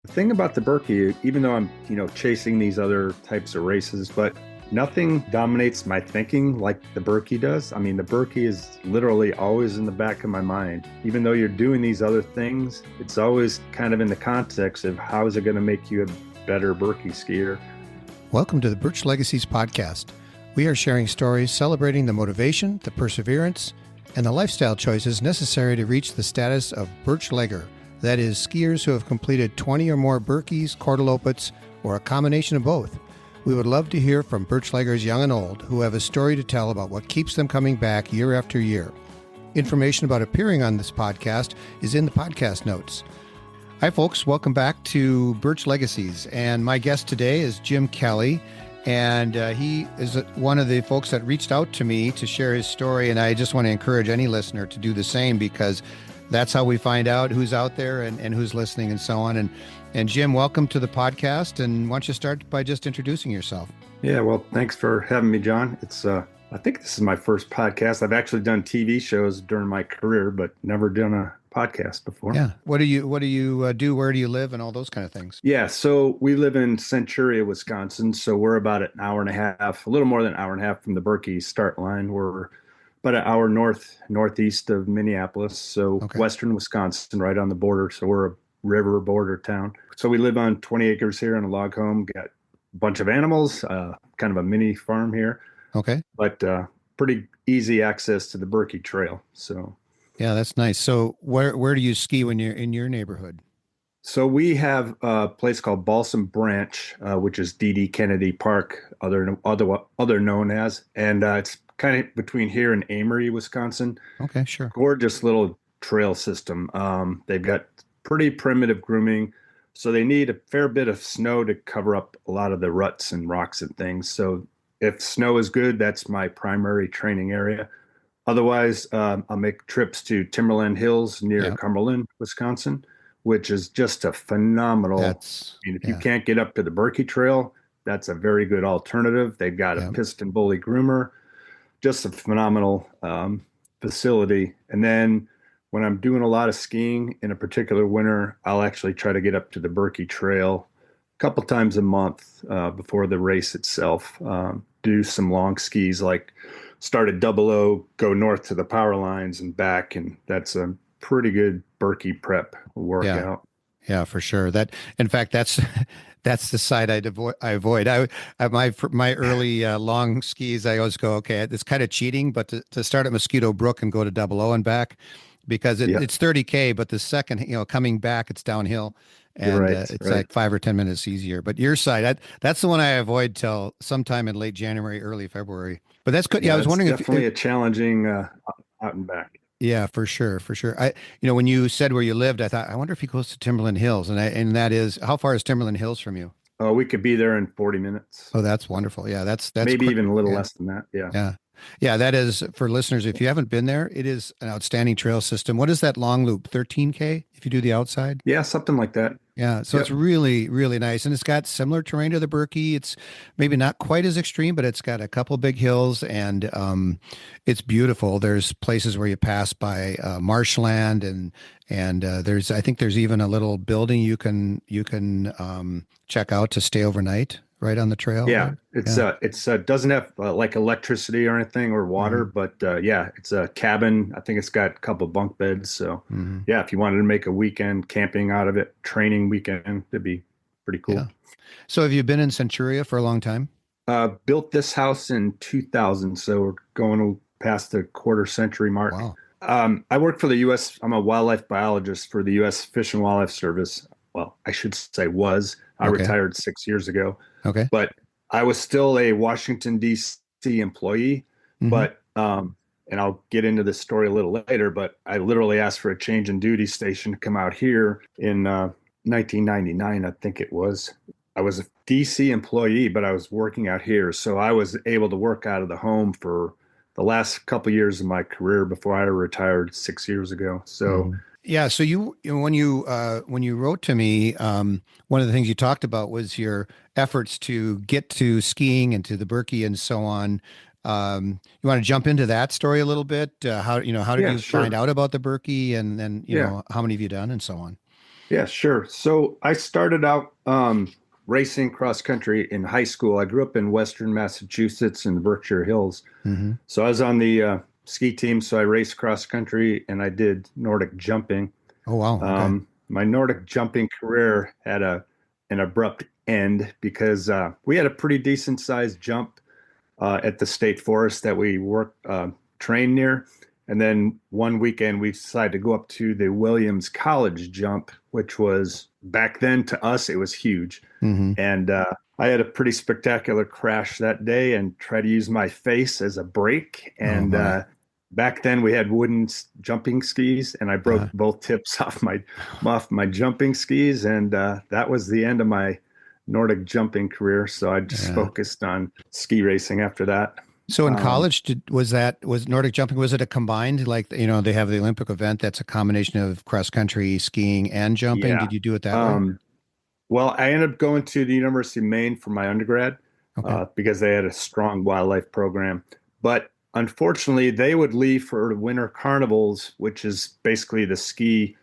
The thing about the Birkie, even though I'm, chasing these other types of races, but nothing dominates my thinking like the Birkie does. I mean, the Birkie is literally always in the back of my mind. Even though you're doing these other things, it's always kind of in the context of how is it going to make you a better Birkie skier. Welcome to the Birch Legacies podcast. We are sharing stories celebrating the motivation, the perseverance, and the lifestyle choices necessary to reach the status of Birchlegger. That is, skiers who have completed 20 or more Birkies, Korteloppets, or a combination of both. We would love to hear from Birchleggers young and old who have a story to tell about what keeps them coming back year after year. Information about appearing on this podcast is in the podcast notes. Hi, folks. Welcome back to Birch Legacies. And my guest today is Jim Kelley. And he is one of the folks that reached out to me to share his story. And I just want to encourage any listener to do the same, because that's how we find out who's out there and who's listening and so on. And Jim, welcome to the podcast. And why don't you start by just introducing yourself? Yeah, well, thanks for having me, John. It's I think this is my first podcast. I've actually done TV shows during my career, but never done a podcast before. Yeah. What do you do? Where do you live and all those kind of things? Yeah. So we live in Centuria, Wisconsin. So we're about an hour and a half, a little more than an hour and a half from the Birkie start line. We're about an hour northeast of Minneapolis. So Okay. Western Wisconsin, right on the border. So we're a river border town. So we live on 20 acres here in a log home, got a bunch of animals, kind of a mini farm here. Okay. But pretty easy access to the Birkie Trail. So yeah, that's nice. So where do you ski when you're in your neighborhood? So we have a place called Balsam Branch, which is D.D. Kennedy Park, other known as, and it's kind of between here and Amory, Wisconsin. Okay, sure. Gorgeous little trail system. They've got pretty primitive grooming, so they need a fair bit of snow to cover up a lot of the ruts and rocks and things. So if snow is good, that's my primary training area. Otherwise, I'll make trips to Timberland Hills near Cumberland, Wisconsin, which is just a phenomenal. If you can't get up to the Birkie Trail, that's a very good alternative. They've got a piston bully groomer, just a phenomenal facility. And then when I'm doing a lot of skiing in a particular winter, I'll actually try to get up to the Birkie Trail a couple times a month before the race itself. Do some long skis, like start at 00, go north to the power lines and back, and that's a pretty good Birkie prep workout. Yeah, for sure. In fact, that's the side I avoid. My early long skis, I always go, okay, it's kind of cheating, but to start at Mosquito Brook and go to 00 and back, because it's 30K, but the second, coming back, it's downhill. And it's like 5 or 10 minutes easier. But your side, that's the one I avoid till sometime in late January, early February. But that's good. Yeah, I was wondering definitely a challenging out and back. Yeah, for sure. When you said where you lived, I thought, I wonder if he goes to Timberland Hills, and that is, how far is Timberland Hills from you? Oh, we could be there in 40 minutes. Oh, that's wonderful. Yeah, that's maybe quick, even a little less than that. Yeah. Yeah, that is, for listeners, if you haven't been there, it is an outstanding trail system. What is that long loop? 13K if you do the outside? Yeah, something like that. Yeah, so it's really, really nice. And it's got similar terrain to the Birkie. It's maybe not quite as extreme, but it's got a couple big hills, and it's beautiful. There's places where you pass by marshland, and I think there's even a little building you can check out to stay overnight right on the trail. Yeah, it's doesn't have like electricity or anything or water, but it's a cabin. I think it's got a couple bunk beds. So if you wanted to make a weekend camping out of it, training weekend, it'd be pretty cool. Yeah. So have you been in Centuria for a long time? Built this house in 2000, so we're going past the quarter century mark. Wow. I work for the U.S. I'm a wildlife biologist for the U.S. Fish and Wildlife Service. Well, I should say was. I retired 6 years ago. Okay. But I was still a Washington, D.C. employee. But, and I'll get into this story a little later, but I literally asked for a change in duty station to come out here in 1999, I think it was. I was a D.C. employee, but I was working out here. So I was able to work out of the home for the last couple of years of my career before I retired 6 years ago. So yeah. So when you wrote to me, one of the things you talked about was your efforts to get to skiing and to the Birkie and so on. You want to jump into that story a little bit? How did you find out about the Birkie, and then, how many have you done and so on? Yeah, sure. So I started out racing cross country in high school. I grew up in Western Massachusetts in the Berkshire Hills. Hmm. So I was on the ski team. So I raced cross country and I did Nordic jumping. Oh, wow. Okay. My Nordic jumping career had an abrupt end because we had a pretty decent sized jump at the state forest that we worked trained near. And then one weekend we decided to go up to the Williams College jump, which was back then to us it was huge. Hmm. And I had a pretty spectacular crash that day and tried to use my face as a brake. Oh, And my. back then we had wooden jumping skis, and I Uh, broke both tips off my jumping skis, and that was the end of my Nordic jumping career. So I just yeah. focused on ski racing after that. So in Um, college, was Nordic jumping, was it a combined, like, they have the Olympic event that's a combination of cross country, skiing, and jumping? yeah. Did you do it that way? Um, well, I ended up going to the University of Maine for my undergrad Okay. because they had a strong wildlife program. But unfortunately, they would leave for winter carnivals, which is basically the ski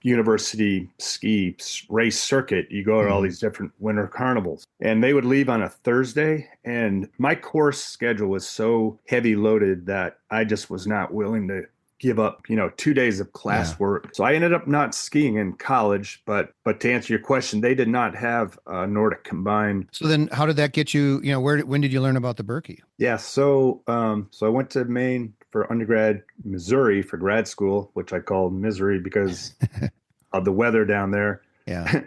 university ski race circuit. You go to all Hmm. these different winter carnivals, and they would leave on a Thursday. And my course schedule was so heavy loaded that I just was not willing to give up, 2 days of Yeah. class work. So I ended up not skiing in college. But to answer your question, they did not have Nordic combined. So then how did that get you, when did you learn about the Birkie? Yeah, so I went to Maine for undergrad, Missouri for grad school, which I called misery because of the weather down there. Yeah.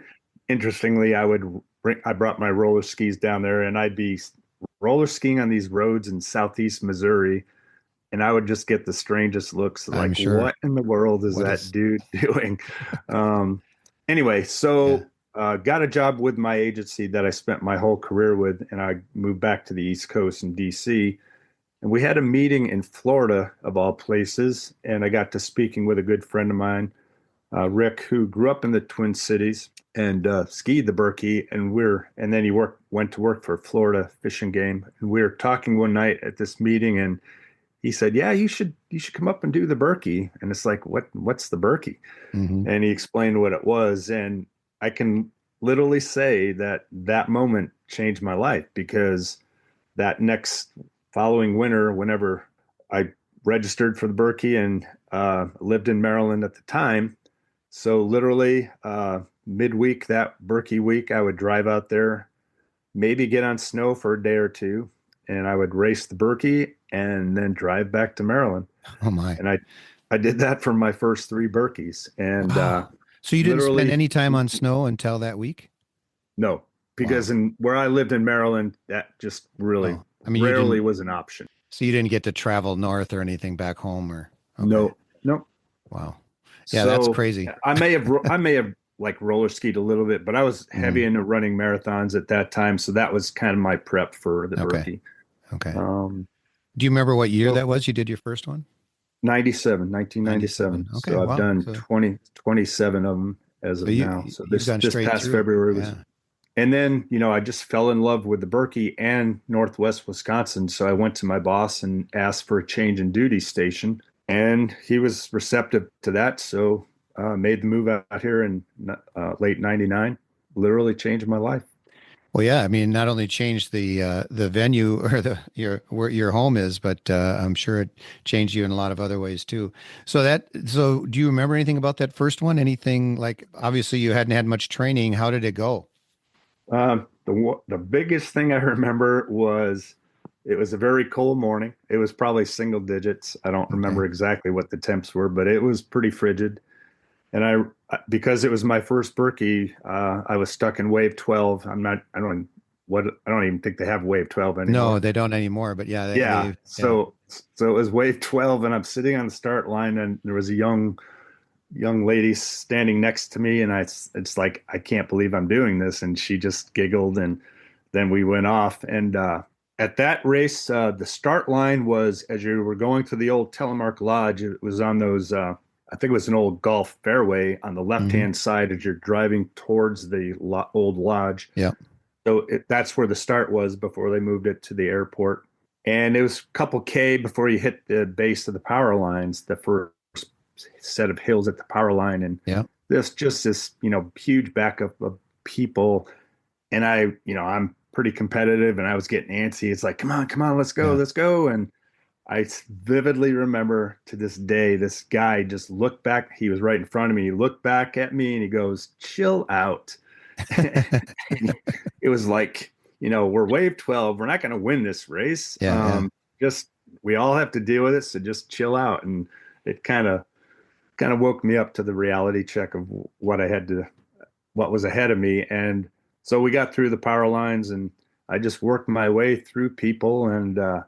Interestingly, I brought my roller skis down there, and I'd be roller skiing on these roads in southeast Missouri, and I would just get the strangest looks, I'm like, sure. what in the world is What that is, dude doing? Um, anyway, yeah. so got a job with my agency that I spent my whole career with, and I moved back to the East Coast in DC. And we had a meeting in Florida, of all places, and I got to speaking with a good friend of mine, Rick, who grew up in the Twin Cities and skied the Birkie, and then he went to work for Florida Fish and Game. And we were talking one night at this meeting, and he said, "Yeah, you should come up and do the Birkie." And it's like, what's the Birkie? Hmm. And he explained what it was, and I can literally say that that moment changed my life because that next following winter, whenever I registered for the Birkie and lived in Maryland at the time, so literally midweek that Birkie week, I would drive out there, maybe get on snow for a day or two, and I would race the Birkie and then drive back to Maryland. Oh my. And I did that for my first three Birkies, and Wow. So you didn't spend literally any time on snow until that week? no, because Wow. in where I lived in Maryland, that just really Oh, I mean, rarely was an option. you didn't get to travel north or anything back home or, okay. No, no. Wow. Yeah, that's So crazy. I may have like roller skied a little bit, but I was heavy Mm, into running marathons at that time, so that was kind of my prep for the okay. Birkie. Okay. Um, Do you remember what year so that was you did your first one? 97, 97. 1997. Okay. So I've Wow. done So 27 of them as so of now. So you've this gone this straight past through. February was, Yeah. and then I just fell in love with the Birkie and Northwest Wisconsin. So I went to my boss and asked for a change in duty station, and he was receptive to that. So made the move out here in late '99. Literally changed my life. Well, yeah, I mean, not only changed the venue or the your where your home is, but I'm sure it changed you in a lot of other ways too. So do you remember anything about that first one? Anything, like, obviously you hadn't had much training. How did it go? The biggest thing I remember was it was a very cold morning. It was probably single digits. I don't Okay. remember exactly what the temps were, but it was pretty frigid. And because it was my first Birkie, I was stuck in wave 12. I don't even think they have wave 12 No, anymore. they don't anymore, but yeah, Yeah. yeah. So it was wave 12, and I'm sitting on the start line, and there was a young lady standing next to me, and it's like, I can't believe I'm doing this. And she just giggled, and then we went off. And at that race, the start line was, as you were going to the old Telemark Lodge, it was on those, I think it was an old golf fairway on the left Hmm. hand side as you're driving towards the old lodge. Yeah. So that's where the start was before they moved it to the airport. And it was a couple K before you hit the base of the power lines, the first set of hills at the power line. And Yeah. this, huge backup of people. And I'm pretty competitive and I was getting antsy. It's like, come on, let's go, Yeah. let's go. And I vividly remember to this day, this guy just looked back. He was right in front of me. He looked back at me and he goes, chill out. It was like, we're wave 12. We're not going to win this race. Yeah. Yeah. Just, we all have to deal with it. So just chill out. And it kind of woke me up to the reality check of what was ahead of me. And so we got through the power lines and I just worked my way through people. And,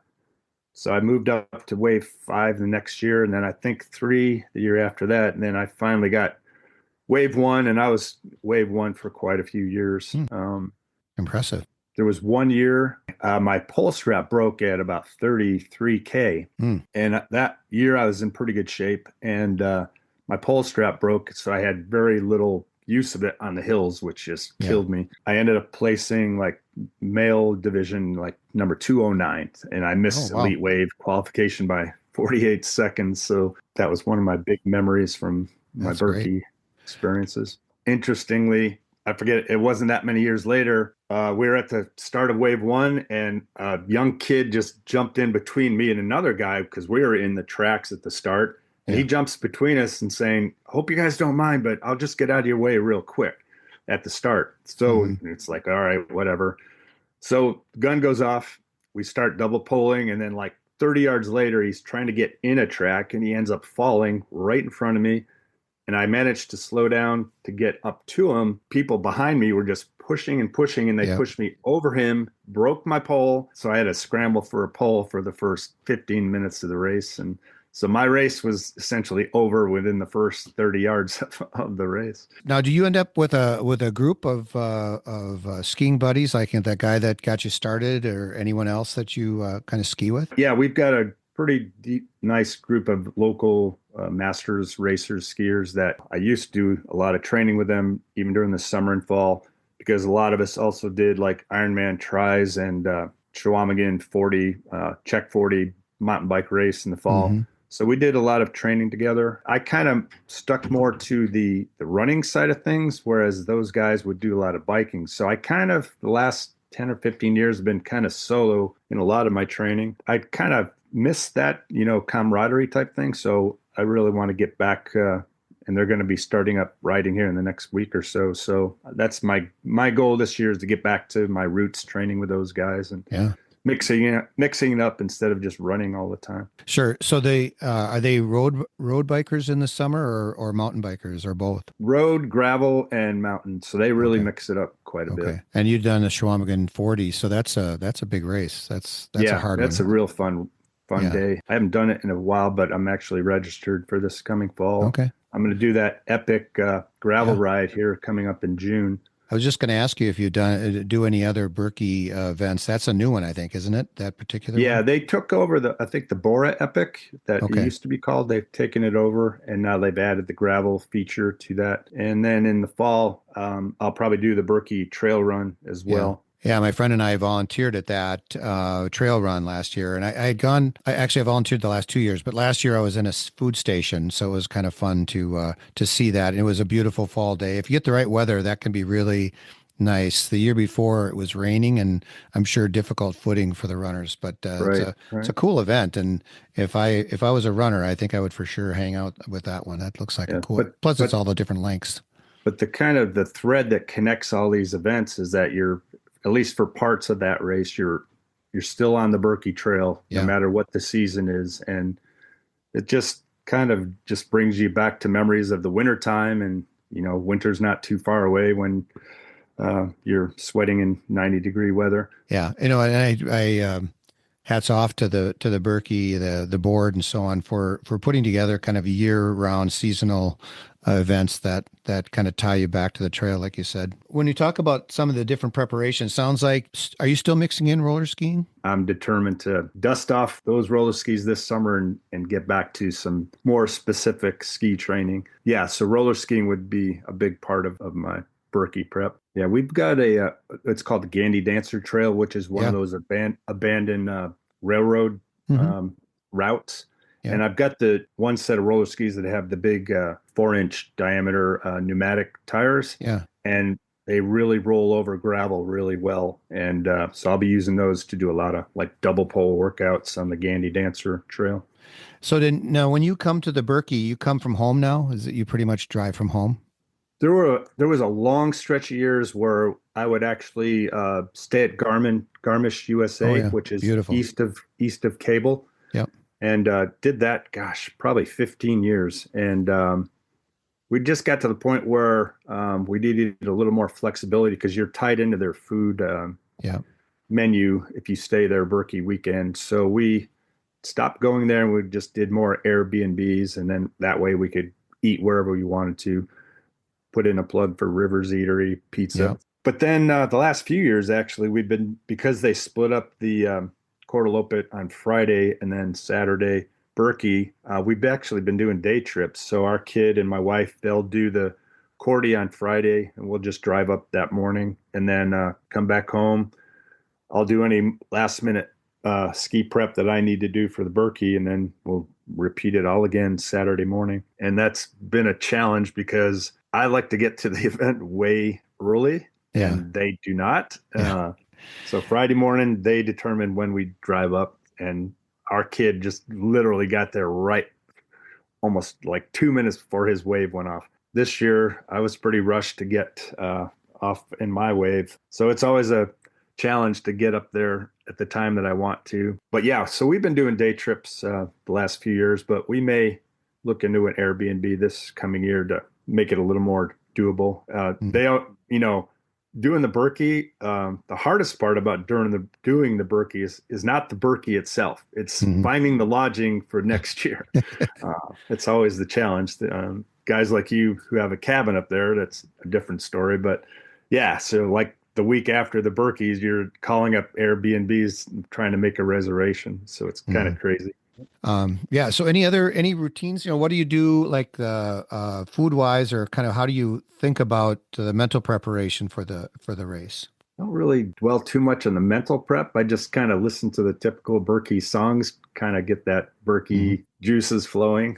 so I moved up to wave 5 the next year, and then I think 3 the year after that. And then I finally got wave 1, and I was wave 1 for quite a few years. Impressive. There was one year my pole strap broke at about 33K. And that year I was in pretty good shape. And my pole strap broke, so I had very little use of it on the hills, which just killed me. I ended up placing like male division, like number 209, and I missed elite wave qualification by 48 seconds. So that was one of my big memories from my Birkie experiences. Interestingly, I forget, it wasn't that many years later. We were at the start of wave 1 and a young kid just jumped in between me and another guy because we were in the tracks at the start. And he jumps between us and saying, hope you guys don't mind, but I'll just get out of your way real quick at the start. So it's like, all right, whatever. So the gun goes off. We start double polling. And then like 30 yards later, he's trying to get in a track and he ends up falling right in front of me. And I managed to slow down to get up to him. People behind me were just pushing and pushing, and they pushed me over him, broke my pole. So I had to scramble for a pole for the first 15 minutes of the race. And so my race was essentially over within the first 30 yards of the race. Now, do you end up with a group of skiing buddies, like that guy that got you started, or anyone else that you kind of ski with? Yeah, we've got a pretty nice group of local masters, racers, skiers that I used to do a lot of training with them, even during the summer and fall, because a lot of us also did like Ironman tries and Chequamegon 40, Czech 40 mountain bike race in the fall. So we did a lot of training together. I kind of stuck more to the running side of things, whereas those guys would do a lot of biking. So I kind of, the last 10 or 15 years, have been kind of solo in a lot of my training. I kind of miss that, camaraderie type thing. So I really want to get back, and they're going to be starting up riding here in the next week or so. So that's my goal this year, is to get back to my roots training with those guys and mixing it up instead of just running all the time. Sure. So they are they road bikers in the summer, or mountain bikers, or both? Road, gravel, and mountain. So they really mix it up quite a bit. And you've done the Chequamegon 40, so that's a big race. That's a hard one. That's a real fun day. I haven't done it in a while, but I'm actually registered for this coming fall. Okay. I'm going to do that epic gravel ride here coming up in June. I was just going to ask you if you do any other Birkie events. That's a new one, I think, isn't it? That particular one? They took over I think the Bora Epic that it used to be called. They've taken it over, and now they've added the gravel feature to that. And then in the fall, I'll probably do the Birkie trail run as well. Yeah, my friend and I volunteered at that trail run last year, and I volunteered the last 2 years, but last year I was in a food station, so it was kind of fun to see that. And it was a beautiful fall day. If you get the right weather, that can be really nice. The year before it was raining, and I'm sure difficult footing for the runners, but it's a cool event. And if I was a runner, I think I would for sure hang out with that one. That looks like a cool. Plus, it's all the different lengths. But the thread that connects all these events is that you're, at least for parts of that race, you're still on the Birkie Trail, no matter what the season is. And it just kind of just brings you back to memories of the wintertime. And, winter's not too far away when you're sweating in 90-degree weather. Yeah. And I hats off to the Birkie, the board and so on for putting together kind of year-round seasonal events that kind of tie you back to the trail, like you said. When you talk about some of the different preparations, sounds like, are you still mixing in roller skiing? I'm determined to dust off those roller skis this summer and get back to some more specific ski training. Yeah, so roller skiing would be a big part of my Birkie prep. Yeah, we've got it's called the Gandy Dancer Trail, which is one of those abandoned railroad routes. Yeah. And I've got the one set of roller skis that have the big 4-inch diameter pneumatic tires, Yeah. and they really roll over gravel really well. And so I'll be using those to do a lot of like double pole workouts on the Gandy Dancer Trail. So then now when you come to the Birkie, you come from home now? Is it you pretty much drive from home? There was a long stretch of years where I would actually stay at Garmisch, Oh USA, yeah. which is Beautiful. east of Cable, Yep. and did that, gosh, probably 15 years. And we just got to the point where we needed a little more flexibility because you're tied into their food Yeah. menu if you stay there Berkey weekend. So we stopped going there and we just did more Airbnbs, and then that way we could eat wherever we wanted to. Put in a plug for Rivers Eatery Yeah. Pizza. But then the last few years, actually, we've been, because they split up the Korteloppet on Friday and then Saturday Birkie, we've actually been doing day trips. So our kid and my wife, they'll do the Korty on Friday, and we'll just drive up that morning and then come back home. I'll do any last minute ski prep that I need to do for the Birkie, and then we'll repeat it all again Saturday morning. And that's been a challenge because I like to get to the event way early, Yeah. and they do not. Yeah. So Friday morning, they determine when we drive up, and our kid just literally got there right almost like 2 minutes before his wave went off. This year, I was pretty rushed to get off in my wave. So it's always a challenge to get up there at the time that I want to. But yeah, so we've been doing day trips the last few years, but we may look into an Airbnb this coming year to make it a little more doable. Mm. Doing the Birkie, the hardest part about doing the Birkie is not the Birkie itself. It's Mhm. finding the lodging for next year. It's always the challenge. Guys like you who have a cabin up there, that's a different story. But yeah, so like the week after the Birkies, you're calling up Airbnbs trying to make a reservation. So it's kind of Mhm. crazy. Yeah. So any routines, what do you do like food wise, or kind of how do you think about the mental preparation for the race? I don't really dwell too much on the mental prep. I just kind of listen to the typical Birkie songs, kind of get that Mhm. Birkie juices flowing.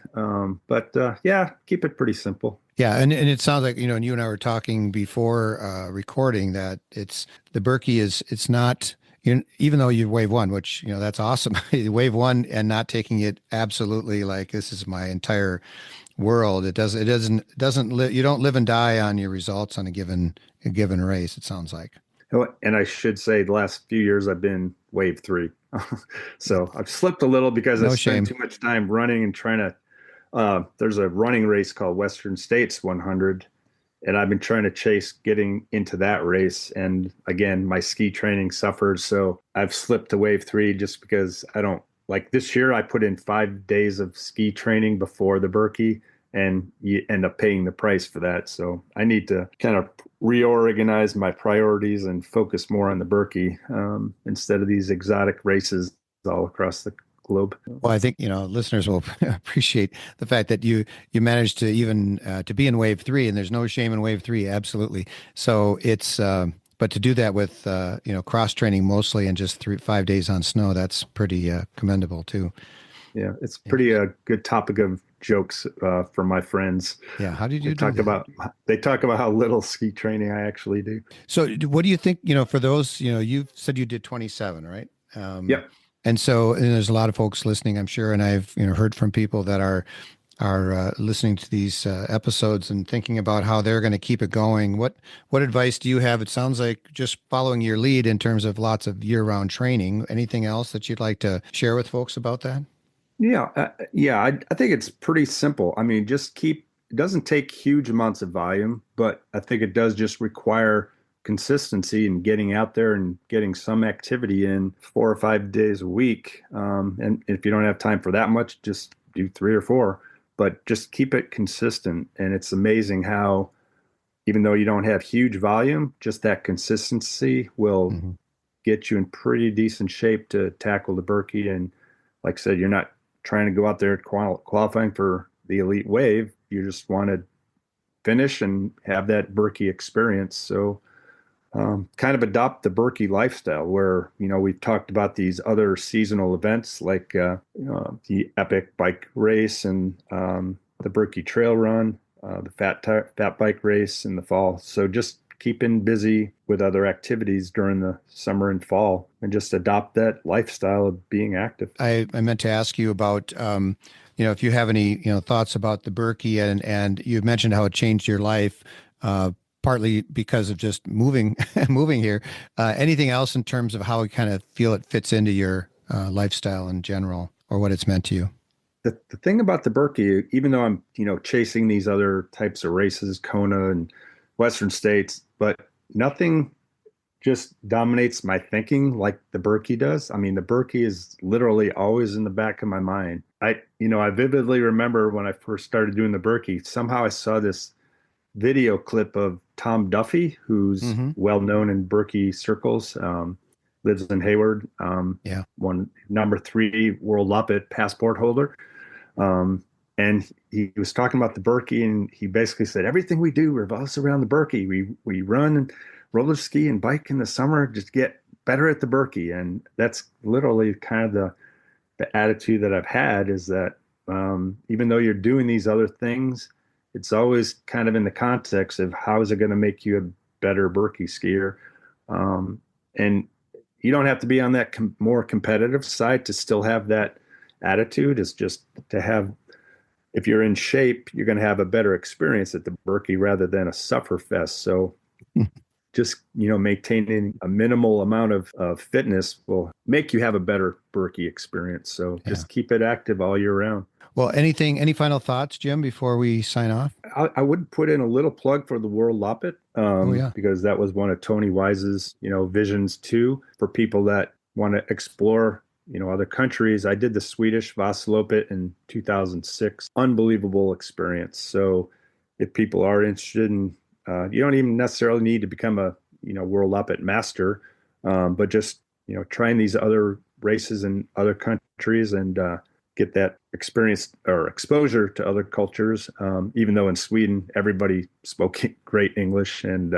But yeah, keep it pretty simple. Yeah, and it sounds like, and you and I were talking before recording that it's the Birkie it's not, even though you wave one, which, that's awesome. You wave one and not taking it absolutely like this is my entire world. You don't live and die on your results on a given race, it sounds like. Oh, and I should say the last few years I've been wave three. So I've slipped a little because I No spent shame. too much time running and trying to. There's a running race called Western States 100, and I've been trying to chase getting into that race. And again, my ski training suffered, so I've slipped to wave three just because I don't like this year. I put in 5 days of ski training before the Birkie, and you end up paying the price for that. So I need to kind of reorganize my priorities and focus more on the Birkie instead of these exotic races all across the globe. Well, I think, listeners will appreciate the fact that you managed to even to be in wave three, and there's no shame in wave three. Absolutely. So it's but to do that with cross training mostly and just 5 days on snow, that's pretty commendable too. Yeah, it's Yeah. pretty a good topic of jokes for my friends. Yeah. How did They you do talk that? about they talk about how little ski training I actually do. So what do you think, for those, you've said you did 27, right? Yep. And there's a lot of folks listening, I'm sure, and I've heard from people that are listening to these episodes and thinking about how they're going to keep it going. What advice do you have? It sounds like just following your lead in terms of lots of year-round training. Anything else that you'd like to share with folks about that? I think it's pretty simple. I mean, just keep, it doesn't take huge amounts of volume, but I think it does just require consistency and getting out there and getting some activity in 4 or 5 days a week. And if you don't have time for that much, just do 3 or 4, but just keep it consistent. And it's amazing how, even though you don't have huge volume, just that consistency will Hmm. get you in pretty decent shape to tackle the Birkie. And like I said, you're not trying to go out there qualifying for the elite wave. You just want to finish and have that Birkie experience. So kind of adopt the Birkie lifestyle where, we've talked about these other seasonal events like the epic bike race and the Birkie trail run, the fat bike race in the fall. So just keeping busy with other activities during the summer and fall and just adopt that lifestyle of being active. I meant to ask you about, if you have any, thoughts about the Birkie and you mentioned how it changed your life, partly because of just moving here. Anything else in terms of how you kind of feel it fits into your lifestyle in general or what it's meant to you? The thing about the Birkie, even though I'm, chasing these other types of races, Kona and Western states, but nothing just dominates my thinking like the Birkie does. I mean, the Birkie is literally always in the back of my mind. I vividly remember when I first started doing the Birkie, somehow I saw this video clip of Tom Duffy, who's well known in Birkie circles, lives in Hayward, one number 3 World Loppet passport holder. And he was talking about the Birkie, and he basically said, everything we do revolves around the Birkie. We run and roller ski and bike in the summer, just get better at the Birkie. And that's literally kind of the attitude that I've had is that even though you're doing these other things, it's always kind of in the context of how is it going to make you a better Birkie skier. And you don't have to be on that more competitive side to still have that attitude. It's just to have, if you're in shape, you're going to have a better experience at the Birkie rather than a suffer fest. So just, maintaining a minimal amount of fitness will make you have a better Birkie experience. So just keep it active all year round. Well, any final thoughts, Jim, before we sign off? I would put in a little plug for the World Loppet because that was one of Tony Wise's, visions too, for people that want to explore, other countries. I did the Swedish Vasaloppet in 2006. Unbelievable experience. So if people are interested in, you don't even necessarily need to become a, World Loppet master, but just, trying these other races in other countries and get that experience or exposure to other cultures. Even though in Sweden, everybody spoke great English. And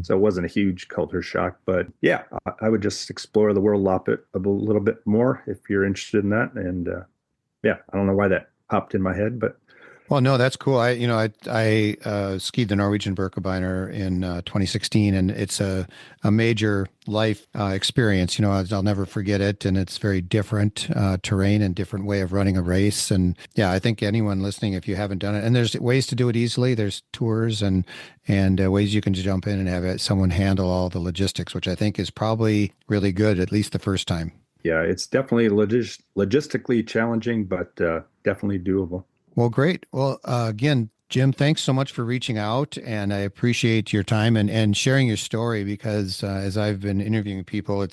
so it wasn't a huge culture shock. But yeah, I would just explore the World Loppet a little bit more if you're interested in that. And I don't know why that popped in my head, but. Well, no, that's cool. I skied the Norwegian Birkebeiner in 2016, and it's a major life experience. I'll never forget it, and it's very different terrain and different way of running a race. And yeah, I think anyone listening, if you haven't done it, and there's ways to do it easily. There's tours and ways you can jump in and have someone handle all the logistics, which I think is probably really good, at least the first time. Yeah, it's definitely logistically challenging, but definitely doable. Well, great. Well, again, Jim, thanks so much for reaching out, and I appreciate your time and sharing your story because as I've been interviewing people,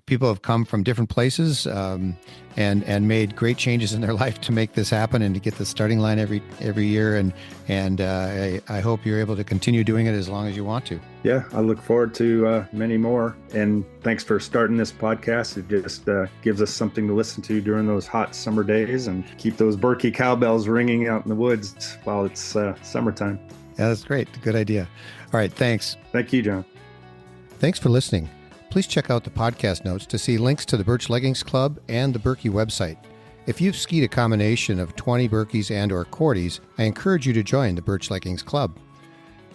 people have come from different places and made great changes in their life to make this happen and to get the starting line every year. And I hope you're able to continue doing it as long as you want to. Yeah, I look forward to many more. And thanks for starting this podcast. It just gives us something to listen to during those hot summer days and keep those Birkie cowbells ringing out in the woods while it's summertime. Yeah, that's great. Good idea. All right. Thanks. Thank you, John. Thanks for listening. Please check out the podcast notes to see links to the Birch Leggings Club and the Birkie website. If you've skied a combination of 20 Birkies and or Kortes, I encourage you to join the Birch Leggings Club.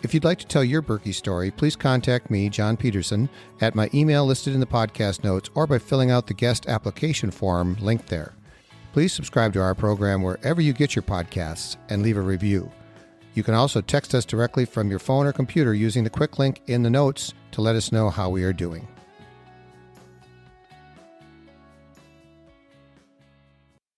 If you'd like to tell your Birkie story, please contact me, John Peterson, at my email listed in the podcast notes or by filling out the guest application form linked there. Please subscribe to our program wherever you get your podcasts and leave a review. You can also text us directly from your phone or computer using the quick link in the notes to let us know how we are doing.